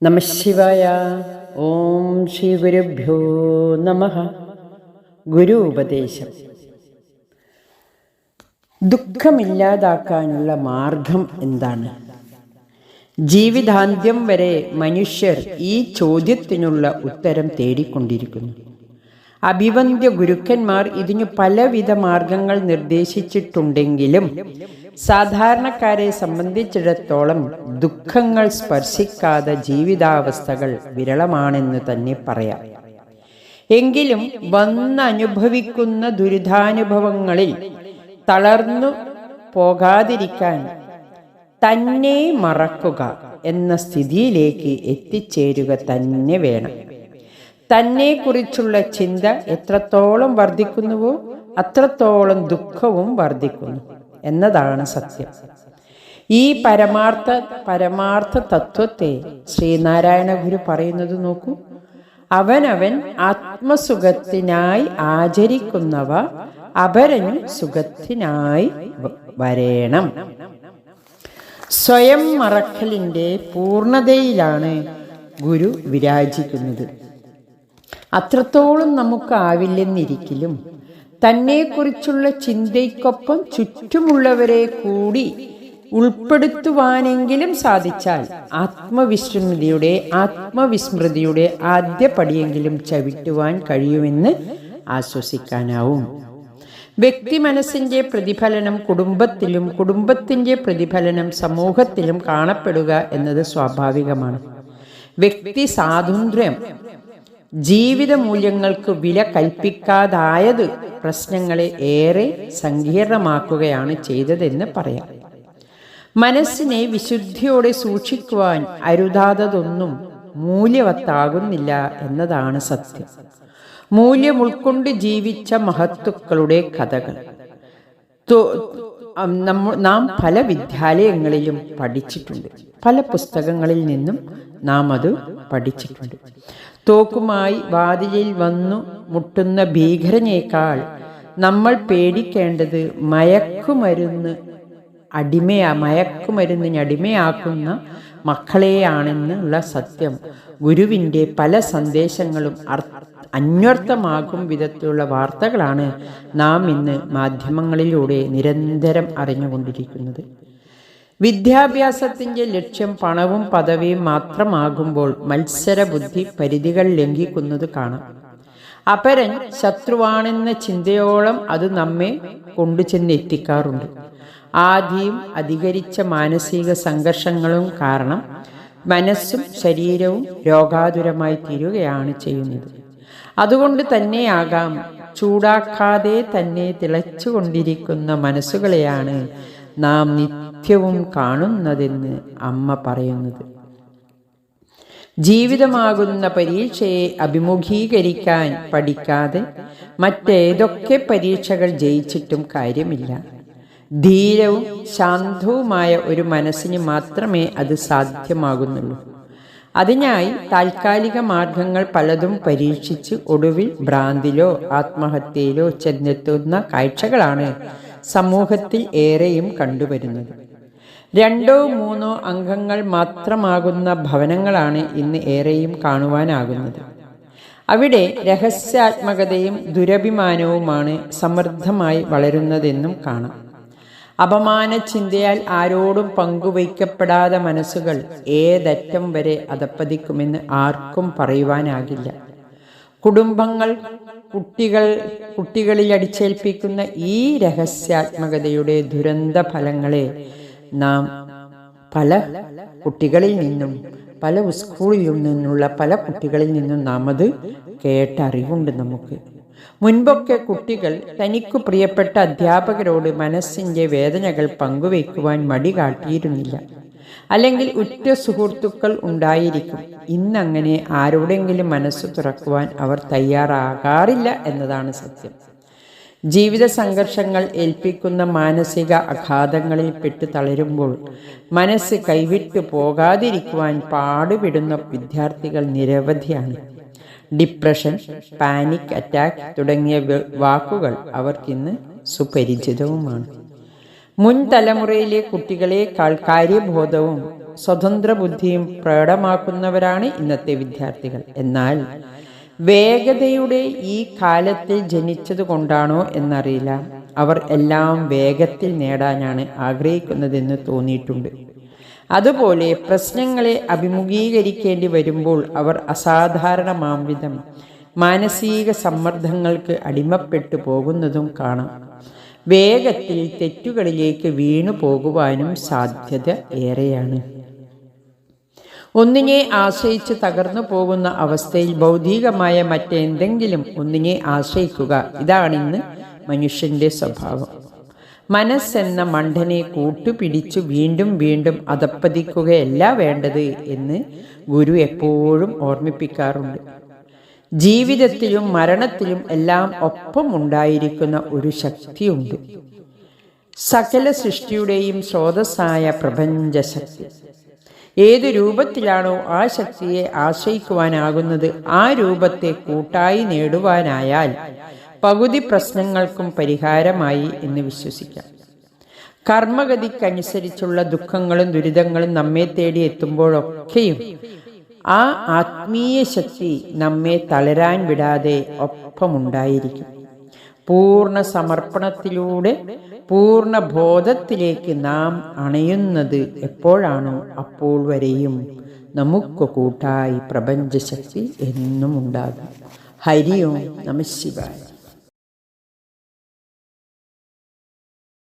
നമഃശിവായ. ഓം ശ്രീ ഗുരുഭ്യോ നമഃ. ഗുരു ഉപദേശം. ദുഃഖമില്ലാതാക്കാനുള്ള മാർഗം എന്താണ്? ജീവിതാന്ത്യം വരെ മനുഷ്യർ ഈ ചോദ്യത്തിനുള്ള ഉത്തരം തേടിക്കൊണ്ടിരിക്കുന്നു. അഭിവന്ദ്യ ഗുരുക്കന്മാർ ഇതിനു പലവിധ മാർഗങ്ങൾ നിർദ്ദേശിച്ചിട്ടുണ്ടെങ്കിലും സാധാരണക്കാരെ സംബന്ധിച്ചിടത്തോളം ദുഃഖങ്ങൾ സ്പർശിക്കാത്ത ജീവിതാവസ്ഥകൾ വിരളമാണെന്ന് തന്നെ പറയാം. എങ്കിലും വന്നനുഭവിക്കുന്ന ദുരിതാനുഭവങ്ങളിൽ തളർന്നു പോകാതിരിക്കാൻ തന്നെ മറക്കുക എന്ന സ്ഥിതിയിലേക്ക് എത്തിച്ചേരുക തന്നെ വേണം. തന്നെക്കുറിച്ചുള്ള ചിന്ത എത്രത്തോളം വർദ്ധിക്കുന്നുവോ അത്രത്തോളം ദുഃഖവും വർദ്ധിക്കുന്നു എന്നതാണ് സത്യം. ഈ പരമാർത്ഥ തത്വത്തെ ശ്രീനാരായണ ഗുരു പറയുന്നത് നോക്കൂ. അവനവൻ ആത്മസുഖത്തിനായി ആചരിക്കുന്നവ അപരനു സുഖത്തിനായി വരേണം. സ്വയം മറക്കലിൻ്റെ പൂർണ്ണതയിലാണ് ഗുരു വിരാജിക്കുന്നത്. അത്രത്തോളം നമുക്കാവില്ലെന്നിരിക്കലും തന്നെക്കുറിച്ചുള്ള ചിന്തയ്ക്കൊപ്പം ചുറ്റുമുള്ളവരെ കൂടി ഉൾപ്പെടുത്തുവാനെങ്കിലും സാധിച്ചാൽ ആത്മവിസ്മൃതിയുടെ ആദ്യ പടിയെങ്കിലും ചവിട്ടുവാൻ കഴിയുമെന്ന് ആശ്വസിക്കാനാവും. വ്യക്തി മനസ്സിന്റെ പ്രതിഫലനം കുടുംബത്തിലും കുടുംബത്തിന്റെ പ്രതിഫലനം സമൂഹത്തിലും കാണപ്പെടുക എന്നത് സ്വാഭാവികമാണ്. വ്യക്തി സ്വാതന്ത്ര്യം ജീവിത മൂല്യങ്ങൾക്ക് വില കൽപ്പിക്കാതായത് പ്രശ്നങ്ങളെ ഏറെ സങ്കീർണമാക്കുകയാണ് ചെയ്തതെന്ന് പറയാം. മനസ്സിനെ വിശുദ്ധിയോടെ സൂക്ഷിക്കുവാൻ അരുതാത്തതൊന്നും മൂല്യവത്താകുന്നില്ല എന്നതാണ് സത്യം. മൂല്യം ഉൾക്കൊണ്ട് ജീവിച്ച മഹത്തുക്കളുടെ കഥകൾ നാം പല വിദ്യാലയങ്ങളിലും പഠിച്ചിട്ടുണ്ട്. പല പുസ്തകങ്ങളിൽ നിന്നും നാം അത് പഠിച്ചിട്ടുണ്ട്. തോക്കുമായി വാതിലിൽ വന്നു മുട്ടുന്ന ഭീകരനേക്കാൾ നമ്മൾ പേടിക്കേണ്ടത് മയക്കുമരുന്നിന് അടിമയാക്കുന്ന മക്കളെയാണെന്നുള്ള സത്യം ഗുരുവിൻ്റെ പല സന്ദേശങ്ങളും അന്വർത്ഥമാകും വിധത്തിലുള്ള വാർത്തകളാണ് നാം ഇന്ന് മാധ്യമങ്ങളിലൂടെ നിരന്തരം അറിഞ്ഞുകൊണ്ടിരിക്കുന്നത്. വിദ്യാഭ്യാസത്തിൻ്റെ ലക്ഷ്യം പണവും പദവിയും മാത്രമാകുമ്പോൾ മത്സരബുദ്ധി പരിധികൾ ലംഘിക്കുന്നത് കാണാം. അപരൻ ശത്രുവാണെന്ന ചിന്തയോളം അത് നമ്മെ കൊണ്ടുചെന്ന് എത്തിക്കാറുണ്ട്. ആദ്യം അധികരിച്ച മാനസിക സംഘർഷങ്ങളും കാരണം മനസ്സും ശരീരവും രോഗാതുരമായി തീരുകയാണ് ചെയ്യുന്നത്. അതുകൊണ്ട് തന്നെയാകാം ചൂടാക്കാതെ തന്നെ തിളച്ചുകൊണ്ടിരിക്കുന്ന മനസ്സുകളെയാണ് നാം നിത്യവും കാണുന്നതെന്ന് അമ്മ പറയുന്നത്. ജീവിതമാകുന്ന പരീക്ഷയെ അഭിമുഖീകരിക്കാൻ പഠിക്കാതെ മറ്റേതൊക്കെ പരീക്ഷകൾ ജയിച്ചിട്ടും കാര്യമില്ല. ധീരവും ശാന്തവുമായ ഒരു മനസ്സിന് മാത്രമേ അത് സാധ്യമാകുന്നുള്ളൂ. അതിനായി താൽക്കാലിക മാർഗങ്ങൾ പലതും പരീക്ഷിച്ച് ഒടുവിൽ ഭ്രാന്തിലോ ആത്മഹത്യയിലോ ചെന്നെത്തുന്ന കാഴ്ചകളാണ് സമൂഹത്തിൽ ഏറെയും കണ്ടുവരുന്നത്. 2-3 അംഗങ്ങൾ മാത്രമാകുന്ന ഭവനങ്ങളാണ് ഇന്ന് ഏറെയും കാണുവാനാകുന്നത്. അവിടെ രഹസ്യാത്മകതയും ദുരഭിമാനവുമാണ് സമൃദ്ധമായി വളരുന്നതെന്നും കാണാം. അപമാന ചിന്തയാൽ ആരോടും പങ്കുവയ്ക്കപ്പെടാത്ത മനസ്സുകൾ ഏതറ്റം വരെ അധപ്പതിക്കുമെന്ന് ആർക്കും പറയുവാനാകില്ല. കുടുംബങ്ങൾ കുട്ടികളിൽ അടിച്ചേൽപ്പിക്കുന്ന ഈ രഹസ്യാത്മകതയുടെ ദുരന്ത ഫലങ്ങളെ നാം പല കുട്ടികളിൽ നിന്നും പല സ്കൂളിൽ നിന്നുള്ള പല കുട്ടികളിൽ നിന്നും നാം അത് കേട്ടറിവുണ്ട്. നമുക്ക് മുൻപൊക്കെ കുട്ടികൾ തനിക്കു പ്രിയപ്പെട്ട അധ്യാപകരോട് മനസ്സിൻ്റെ വേദനകൾ പങ്കുവയ്ക്കുവാൻ മടി കാട്ടിയിരുന്നില്ല. അല്ലെങ്കിൽ ഉറ്റ സുഹൃത്തുക്കൾ ഉണ്ടായിരിക്കും. ഇന്നങ്ങനെ ആരോടെങ്കിലും മനസ്സ് തുറക്കുവാൻ അവർ തയ്യാറാകാറില്ല എന്നതാണ് സത്യം. ജീവിത സംഘർഷങ്ങൾ ഏൽപ്പിക്കുന്ന മാനസിക അഘാതങ്ങളിൽ പെട്ട് തളരുമ്പോൾ മനസ്സ് കൈവിട്ടു പോകാതിരിക്കുവാൻ പാടുപെടുന്ന വിദ്യാർത്ഥികൾ നിരവധിയാണ്. ഡിപ്രഷൻ, പാനിക് അറ്റാക്ക് തുടങ്ങിയ വാക്കുകൾ അവർക്കിന്ന് സുപരിചിതവുമാണ്. മുൻ തലമുറയിലെ കുട്ടികളെക്കാൾ കാര്യബോധവും സ്വതന്ത്ര ബുദ്ധിയും പ്രകടമാക്കുന്നവരാണ് ഇന്നത്തെ വിദ്യാർത്ഥികൾ. എന്നാൽ വേഗതയുടെ ഈ കാലത്തിൽ ജനിച്ചത് കൊണ്ടാണോ എന്നറിയില്ല, അവർ എല്ലാം വേഗത്തിൽ നേടാനാണ് ആഗ്രഹിക്കുന്നതെന്ന് തോന്നിയിട്ടുണ്ട്. അതുപോലെ പ്രശ്നങ്ങളെ അഭിമുഖീകരിക്കേണ്ടി വരുമ്പോൾ അവർ അസാധാരണമാംവിധം മാനസിക സമ്മർദ്ദങ്ങൾക്ക് അടിമപ്പെട്ടു പോകുന്നതും കാണാം. വേഗത്തിൽ തെറ്റുകളിലേക്ക് വീണു പോകുവാനും സാധ്യത ഏറെയാണ്. ഒന്നിനെ ആശ്രയിച്ച് തകർന്നു പോകുന്ന അവസ്ഥയിൽ ഭൗതികമായ മറ്റെന്തെങ്കിലും ഒന്നിനെ ആശ്രയിക്കുക, ഇതാണിന്ന് മനുഷ്യന്റെ സ്വഭാവം. മനസ്സെന്ന മണ്ടനെ കൂട്ടുപിടിച്ചു വീണ്ടും വീണ്ടും അധപ്പതിക്കുകയല്ല വേണ്ടത് എന്ന് ഗുരു എപ്പോഴും ഓർമ്മിപ്പിക്കാറുണ്ട്. ജീവിതത്തിലും മരണത്തിലും എല്ലാം ഒപ്പം ഉണ്ടായിരിക്കുന്ന ഒരു ശക്തിയുണ്ട്, സകല സൃഷ്ടിയുടെയും സ്രോതസ്സായ പ്രപഞ്ചശക്തി. ഏതു രൂപത്തിലാണോ ആ ശക്തിയെ ആശ്രയിക്കുവാനാകുന്നത്, ആ രൂപത്തെ കൂട്ടായി നേടുവാനായാൽ പകുതി പ്രശ്നങ്ങൾക്കും പരിഹാരമായി എന്ന് വിശ്വസിക്കാം. കർമ്മഗതിക്കനുസരിച്ചുള്ള ദുഃഖങ്ങളും ദുരിതങ്ങളും നമ്മെ തേടി എത്തുമ്പോഴൊക്കെയും ആ ആത്മീയ ശക്തി നമ്മെ തളരാൻ വിടാതെ ഒപ്പമുണ്ടായിരിക്കും. പൂർണ്ണ സമർപ്പണത്തിലൂടെ പൂർണ്ണ ബോധത്തിലേക്ക് നാം അണയുന്നത് എപ്പോഴാണോ, അപ്പോൾ വരെയും നമുക്ക് കൂട്ടായി പ്രപഞ്ചശക്തി എന്നും ഉണ്ടാകും. ഹരി ഓം നമഃ ശിവായ.